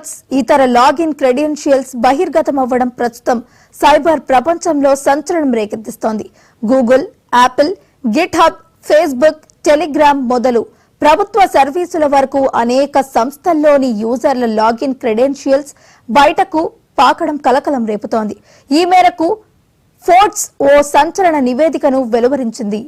Passwords ఇతర login credentials బహిర్గతమవ్వడం ప్రస్తుతం cyber ప్రపంచంలో సంచలనం రేకెత్తిస్తోంది. Google, Apple, GitHub, Facebook, Telegram మొదలు ప్రభుత్వ సర్వీసుల వరకు అనేక సంస్థల్లోని యూజర్ల లాగిన్ క్రెడెన్షియల్స్ బయటకు పాకడం కలకలం రేపుతోంది. ఈ మేరకు ఫోర్బ్స్ ఓ సంచలన నివేదికను వెలువరించింది.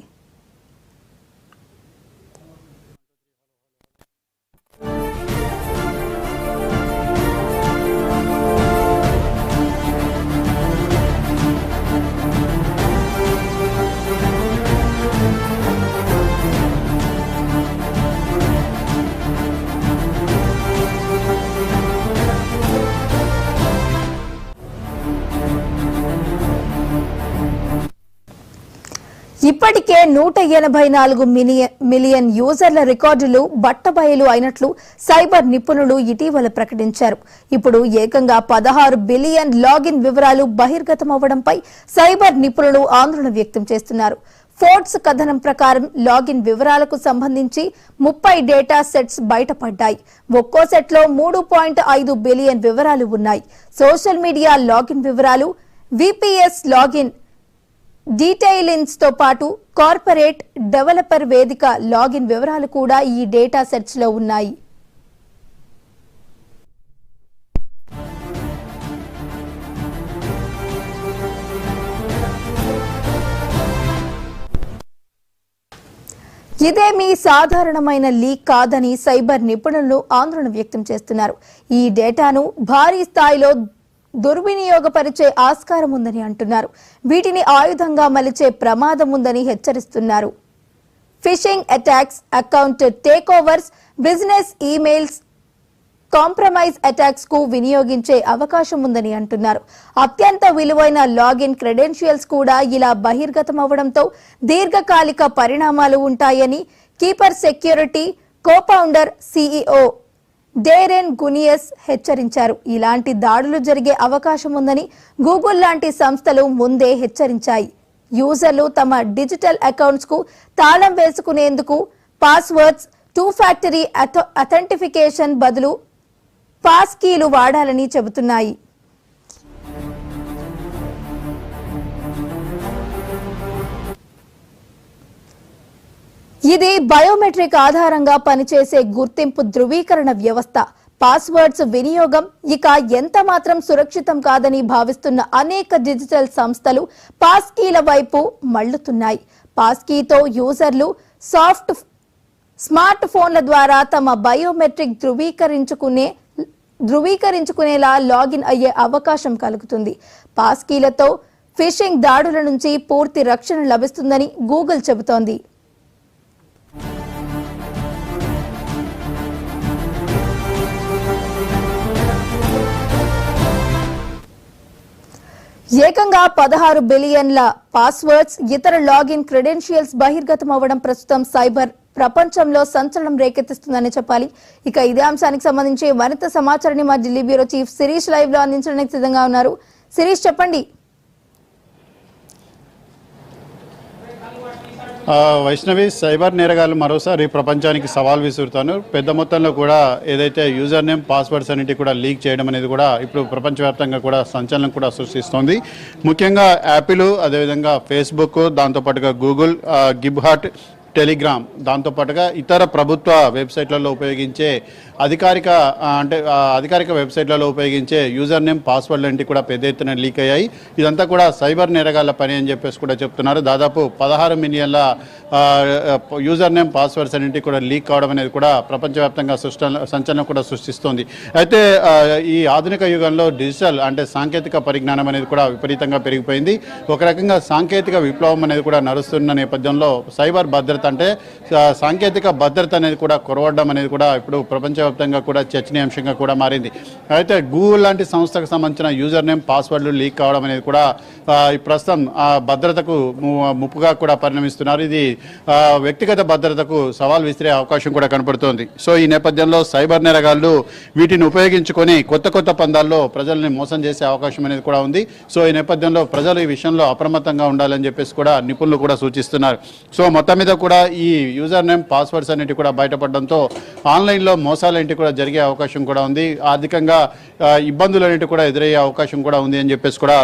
ఇప్పటికే 184 మిలియన్ యూజర్ల రికార్డులు బట్టబయలు అయినట్లు సైబర్ నిపుణులు ఇటీవల ప్రకటించారు. ఇప్పుడు ఏకంగా 16 బిలియన్ లాగిన్ వివరాలు బహిర్గతమవ్వడంపై సైబర్ నిపుణులు ఆందోళన వ్యక్తం చేస్తున్నారు. ఫోర్బ్స్ కథనం ప్రకారం లాగిన్ వివరాలకు సంబంధించి 30 డేటా సెట్స్ బయటపడ్డాయి. ఒక్కో సెట్లో 3.5 బిలియన్ వివరాలు ఉన్నాయి. సోషల్ మీడియా లాగిన్ వివరాలు, విపిఎస్ లాగిన్ డీటెయిలింగ్స్ తో పాటు కార్పొరేట్ డెవలపర్ వేదిక లాగిన్ వివరాలు కూడా ఈ డేటా సెట్స్ లో ఉన్నాయి. ఇదేమీ సాధారణమైన లీక్ కాదని సైబర్ నిపుణులు ఆందోళన వ్యక్తం చేస్తున్నారు. ఈ డేటాను భారీ స్థాయిలో దుర్వినియోగపరిచే ఆస్కారం ఉందని అంటున్నారు. వీటిని ఆయుధంగా మలిచే ప్రమాదం ఉందని హెచ్చరిస్తున్నారు. Fishing attacks, account take overs, business emails, compromise attacks కు వినియోగించే అవకాశం ఉందని అంటున్నారు. అత్యంత విలువైన లాగిన్ క్రెడెన్షియల్స్ కూడా ఇలా బహిర్గతమవ్వడంతో దీర్ఘకాలిక పరిణామాలు ఉంటాయని కీపర్ సెక్యూరిటీ కో-ఫౌండర్ సిఇఓ డేరెన్ గునియస్ హెచ్చరించారు. ఇలాంటి దాడులు జరిగే అవకాశం ఉందని గూగుల్ లాంటి సంస్థలు ముందే హెచ్చరించాయి. యూజర్లు తమ డిజిటల్ అకౌంట్స్ కు తాళం వేసుకునేందుకు పాస్వర్డ్స్, 2 ఫ్యాక్టరీ అథెంటిఫికేషన్ బదులు పాస్ కీలు వాడాలని చెబుతున్నాయి. ఇది బయోమెట్రిక్ ఆధారంగా పనిచేసే గుర్తింపు ధృవీకరణ వ్యవస్థ. పాస్వర్డ్స్ వినియోగం ఇక ఎంత మాత్రం సురక్షితం కాదని భావిస్తున్న అనేక డిజిటల్ సంస్థలు పాస్ కీల వైపు మళ్లుతున్నాయి. పాస్ కీతో యూజర్లు స్మార్ట్ ఫోన్ల ద్వారా తమ బయోమెట్రిక్ ధృవీకరించుకునేలా లాగిన్ అయ్యే అవకాశం కలుగుతుంది. పాస్ కీలతో ఫిషింగ్ దాడుల నుంచి పూర్తి రక్షణ లభిస్తుందని గూగుల్ చెబుతోంది. ఏకంగా 16 బిలియన్ల పాస్వర్డ్స్, ఇతర లాగిన్ క్రెడెన్షియల్స్ బహిర్గతమవ్వడం ప్రస్తుతం సైబర్ ప్రపంచంలో సంచలనం రేకెత్తిస్తుందని చెప్పాలి. ఇక ఇదే అంశానికి సంబంధించి మరింత సమాచారాన్ని మా Delhi bureau chief Shirish live లో అందించడానికి సిద్ధంగా ఉన్నారు. శిరీష్, చెప్పండి. వైష్ణవి, సైబర్ నేరగాళ్లు మరోసారి ప్రపంచానికి సవాల్ విసురుతాను. పెద్ద మొత్తంలో కూడా ఏదైతే యూజర్ నేమ్, పాస్వర్డ్స్ అన్నిటి కూడా లీక్ చేయడం అనేది కూడా ఇప్పుడు ప్రపంచవ్యాప్తంగా కూడా సంచలనం కూడా సృష్టిస్తోంది. ముఖ్యంగా యాపిల్, అదేవిధంగా ఫేస్బుక్, దాంతోపాటుగా గూగుల్, గిట్హబ్, టెలిగ్రామ్, దాంతోపాటుగా ఇతర ప్రభుత్వ వెబ్సైట్లలో ఉపయోగించే అధికారిక వెబ్సైట్లలో ఉపయోగించే యూజర్ నేమ్, పాస్వర్డ్ లాంటివి కూడా పెద్ద ఎత్తున లీక్ అయ్యాయి. ఇదంతా కూడా సైబర్ నేరగాళ్ల పని అని చెప్పేసి కూడా చెప్తున్నారు. దాదాపు 16 మిలియన్ల యూజర్ నేమ్, పాస్వర్డ్స్ అన్నింటికి కూడా లీక్ కావడం అనేది కూడా ప్రపంచవ్యాప్తంగా సంచలనం కూడా సృష్టిస్తోంది. అయితే ఈ ఆధునిక యుగంలో డిజిటల్ సాంకేతిక పరిజ్ఞానం అనేది కూడా విపరీతంగా పెరిగిపోయింది. ఒక రకంగా సాంకేతిక విప్లవం అనేది కూడా నడుస్తున్న నేపథ్యంలో సైబర్ భద్రత సాంకేతిక భద్రత అనేది కూడా కొరవడం అనేది కూడా ఇప్పుడు ప్రపంచవ్యాప్తంగా కూడా చర్చనీయాంశంగా కూడా మారింది. అయితే గూగుల్ లాంటి సంస్థకు సంబంధించిన యూజర్ నేమ్, పాస్వర్డ్లు లీక్ కావడం అనేది కూడా ప్రస్తుతం భద్రతకు ముప్పుగా కూడా పరిణమిస్తున్నారు. ఇది వ్యక్తిగత భద్రతకు సవాల్ విసిరే అవకాశం కూడా కనపడుతోంది. సో ఈ నేపథ్యంలో సైబర్ నేరగాళ్లు వీటిని ఉపయోగించుకొని కొత్త పందాల్లో ప్రజల్ని మోసం చేసే అవకాశం అనేది కూడా ఉంది. సో ఈ నేపథ్యంలో ప్రజలు ఈ విషయంలో అప్రమత్తంగా ఉండాలని చెప్పేసి కూడా నిపుణులు కూడా సూచిస్తున్నారు. సో మొత్తం మీద కూడా ఈ యూజర్ నేమ్ పాస్వర్డ్స్ అనేవి కూడా బయటపడడంతో ఆన్లైన్లో మోసాలు ఏంటి కూడా జరిగే అవకాశం కూడా ఉంది, ఆర్థికంగా ఇబ్బందులు అనేవి కూడా ఎదురయ్యే అవకాశం కూడా ఉంది అని చెప్పేసి కూడా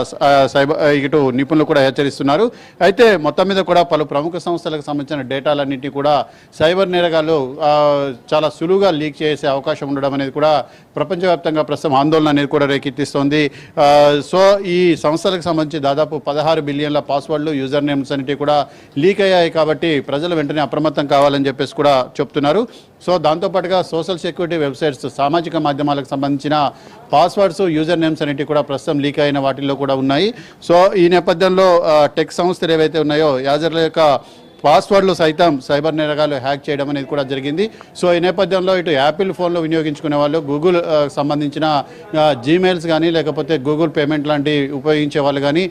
సైబర్ ఇటు నిపుణులు కూడా హెచ్చరిస్తున్నారు. అయితే మొత్తం మీద కూడా పలు ప్రముఖ సంస్థలకు సంబంధించిన డేటాలన్నింటినీ కూడా సైబర్ నేరగాళ్ళు చాలా సులువుగా లీక్ చేసే అవకాశం ఉండడం అనేది కూడా ప్రపంచవ్యాప్తంగా ప్రస్తుతం ఆందోళన అనేది కూడా రేకెత్తిస్తోంది. సో ఈ సంస్థలకు సంబంధించి దాదాపు 16 బిలియన్ల పాస్వర్డ్లు యూజర్ నేమ్స్ అనేవి కూడా లీక్ అయ్యాయి. కాబట్టి ప్రజలు వెంటనే అప్రమత్తం కావాలని చెప్పేసి కూడా చెప్తున్నారు. సో దాంతోపాటుగా సోషల్ సెక్యూరిటీ వెబ్సైట్స్, సామాజిక మాధ్యమాలకు సంబంధించిన పాస్వర్డ్స్, యూజర్ నేమ్స్ అనేవి కూడా ప్రస్తుతం లీక్ అయిన వాటిల్లో కూడా ఉన్నాయి. సో ఈ నేపథ్యంలో టెక్ సంస్థలు ఏవైతే ఉన్నాయో యాజర్ల యొక్క పాస్వర్డ్లు సైతం సైబర్ నేరగాలు హ్యాక్ చేయడం అనేది కూడా జరిగింది. సో ఈ నేపథ్యంలో ఇటు యాపిల్ ఫోన్లో వినియోగించుకునే వాళ్ళు, గూగుల్ సంబంధించిన జీమెయిల్స్ కానీ లేకపోతే గూగుల్ పేమెంట్ లాంటివి ఉపయోగించే వాళ్ళు కానీ,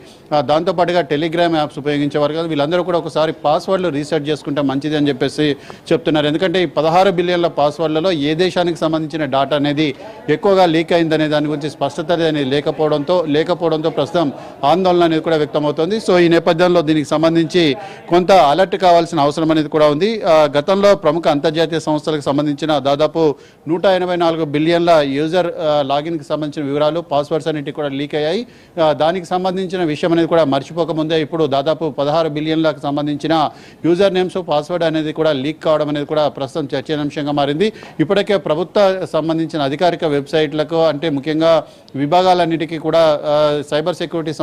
దాంతోపాటుగా టెలిగ్రామ్ యాప్స్ ఉపయోగించే వాళ్ళు కానీ వీళ్ళందరూ కూడా ఒకసారి పాస్వర్డ్లు రీసెట్ చేసుకుంటే మంచిది అని చెప్పేసి చెప్తున్నారు. ఎందుకంటే ఈ 16 బిలియన్ల పాస్వర్డ్లలో ఏ దేశానికి సంబంధించిన డాటా అనేది ఎక్కువగా లీక్ అయిందనే దాని గురించి స్పష్టత అనేది లేకపోవడంతో ప్రస్తుతం ఆందోళన అనేది కూడా వ్యక్తమవుతోంది. సో ఈ నేపథ్యంలో దీనికి సంబంధించి కొంత అలర్ట్ కావాల్సిన అవసరం అనేది కూడా ఉంది. గతంలో ప్రముఖ అంతర్జాతీయ సంస్థలకు సంబంధించిన దాదాపు 184 బిలియన్ల యూజర్ లాగిన్కి సంబంధించిన వివరాలు, పాస్వర్డ్స్ అనేవి కూడా లీక్ అయ్యాయి. దానికి సంబంధించిన విషయం అనేది కూడా మర్చిపోకముందే ఇప్పుడు దాదాపు 16 బిలియన్లకు సంబంధించిన యూజర్ నేమ్స్, పాస్వర్డ్ అనేది కూడా లీక్ కావడం అనేది కూడా ప్రస్తుతం చర్చనీయాంశంగా మారింది. ఇప్పటికే ప్రభుత్వ సంబంధించిన అధికారిక వెబ్సైట్లకు అంటే ముఖ్యంగా విభాగాలన్నిటికీ కూడా సైబర్ సెక్యూరిటీ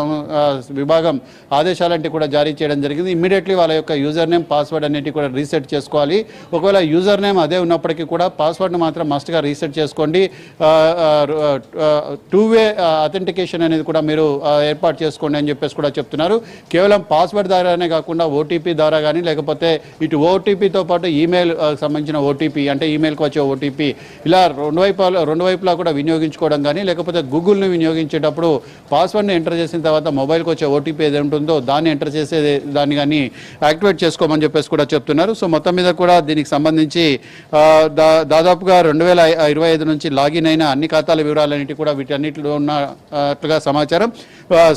విభాగం ఆదేశాలంటే కూడా జారీ చేయడం జరిగింది. ఇమ్మీడియట్లీ వాళ్ళ యొక్క యూజర్ నేమ్, పాస్వర్డ్ అనేటివి కూడా రీసెట్ చేసుకోవాలి. ఒకవేళ యూజర్ నేమ్ అదే ఉన్నప్పటికీ కూడా పాస్వర్డ్ను మాత్రం మస్ట్గా రీసెట్ చేసుకోండి. 2-వే అథెంటికేషన్ అనేది కూడా మీరు ఏర్పాటు చేసుకోండి అని చెప్పేసి కూడా చెప్తున్నారు. కేవలం పాస్వర్డ్ ద్వారానే కాకుండా ఓటీపీ ద్వారా కానీ లేకపోతే ఇటు ఓటీపీతో పాటు ఈమెయిల్ సంబంధించిన ఓటీపీ అంటే ఈమెయిల్కి వచ్చే ఓటీపీ ఇలా రెండు వైపులా కూడా వినియోగించుకోవడం కానీ లేకపోతే గూగుల్ని వినియోగించేటప్పుడు పాస్వర్డ్ని ఎంటర్ చేసిన తర్వాత మొబైల్కి వచ్చే ఓటీపీ ఏది ఉంటుందో దాన్ని ఎంటర్ చేసే దాన్ని కానీ యాక్టివేట్ చేసుకోమని చెప్పేసి కూడా చెప్తున్నారు. సో మొత్తం మీద కూడా దీనికి సంబంధించి దాదాపుగా 2025 నుంచి లాగిన్ అయిన అన్ని ఖాతాల వివరాలన్నిటి కూడా వీటన్నిటిలో ఉన్నట్లుగా సమాచారం.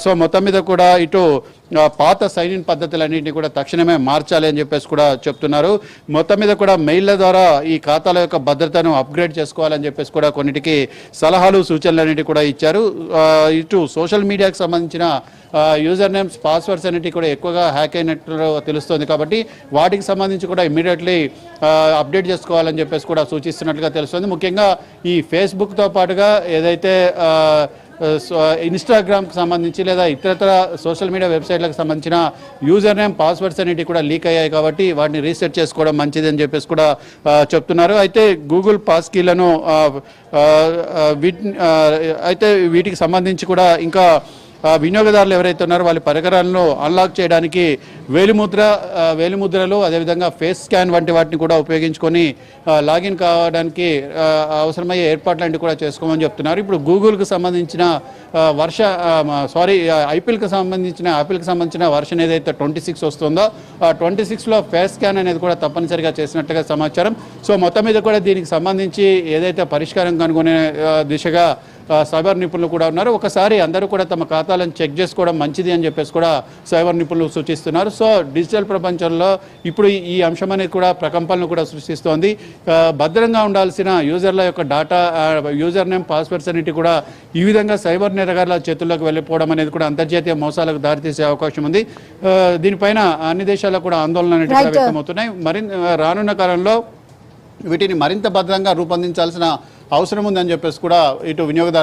సో మొత్తం మీద కూడా ఇటు పాత సైన్ ఇన్ పద్ధతులన్నింటినీ కూడా తక్షణమే మార్చాలి అని చెప్పేసి కూడా చెప్తున్నారు. మొత్తం మీద కూడా మెయిల్ల ద్వారా ఈ ఖాతాల యొక్క భద్రతను అప్గ్రేడ్ చేసుకోవాలని చెప్పేసి కూడా కొన్నిటికి సలహాలు, సూచనలు అనేవి కూడా ఇచ్చారు. ఇటు సోషల్ మీడియాకి సంబంధించిన యూజర్ నేమ్స్, పాస్వర్డ్స్ అనేవి కూడా ఎక్కువగా హ్యాక్ అయినట్లు తెలుస్తుంది. కాబట్టి వాటికి సంబంధించి కూడా ఇమ్మీడియట్లీ అప్డేట్ చేసుకోవాలని చెప్పేసి కూడా సూచిస్తున్నట్లుగా తెలుస్తుంది. ముఖ్యంగా ఈ ఫేస్బుక్తో పాటుగా ఏదైతే ఇన్స్టాగ్రామ్కి సంబంధించి లేదా ఇతరతర సోషల్ మీడియా వెబ్సైట్లకు సంబంధించిన యూజర్ నేమ్, పాస్వర్డ్స్ అనేవి కూడా లీక్ అయ్యాయి. కాబట్టి వాటిని రీసెట్ చేసుకోవడం మంచిది అని చెప్పేసి కూడా చెప్తున్నారు. అయితే గూగుల్ పాస్ కీలను అయితే వీటికి సంబంధించి కూడా ఇంకా వినియోగదారులు ఎవరైతే ఉన్నారో వాళ్ళ పరికరాలను అన్లాక్ చేయడానికి వేలిముద్రలు అదేవిధంగా ఫేస్ స్కాన్ వంటి వాటిని కూడా ఉపయోగించుకొని లాగిన్ కావడానికి అవసరమయ్యే ఏర్పాట్లన్నీ కూడా చేసుకోమని చెప్తున్నారు. ఇప్పుడు గూగుల్కి సంబంధించిన యాపిల్కి సంబంధించిన వర్షన్ ఏదైతే 26 వస్తుందో ఆ 26లో ఫేస్ స్కాన్ అనేది కూడా తప్పనిసరిగా చేసినట్టుగా సమాచారం. సో మొత్తం మీద కూడా దీనికి సంబంధించి ఏదైతే పరిష్కారం కనుగొనే దిశగా సైబర్ నిపుణులు కూడా ఉన్నారు. ఒకసారి అందరూ కూడా తమ ఖాతాలను చెక్ చేసుకోవడం మంచిది అని చెప్పేసి కూడా సైబర్ నిపుణులు సూచిస్తున్నారు. సో డిజిటల్ ప్రపంచంలో ఇప్పుడు ఈ అంశం అనేది కూడా ప్రకంపనలు కూడా సృష్టిస్తోంది. భద్రంగా ఉండాల్సిన యూజర్ల యొక్క డేటా, యూజర్ నేమ్, పాస్వర్డ్స్ అన్నిటి కూడా ఈ విధంగా సైబర్ నేరగాళ్ల చేతుల్లోకి వెళ్ళిపోవడం అనేది కూడా అంతర్జాతీయ మోసాలకు దారితీసే అవకాశం ఉంది. దీనిపైన అన్ని దేశాల్లో కూడా ఆందోళన అనేది వ్యక్తమవుతున్నాయి. రానున్న కాలంలో వీటిని మరింత భద్రంగా రూపొందించాల్సిన అవసరం ఉందని చెప్పేసి కూడా ఇటు వినియోగదారులు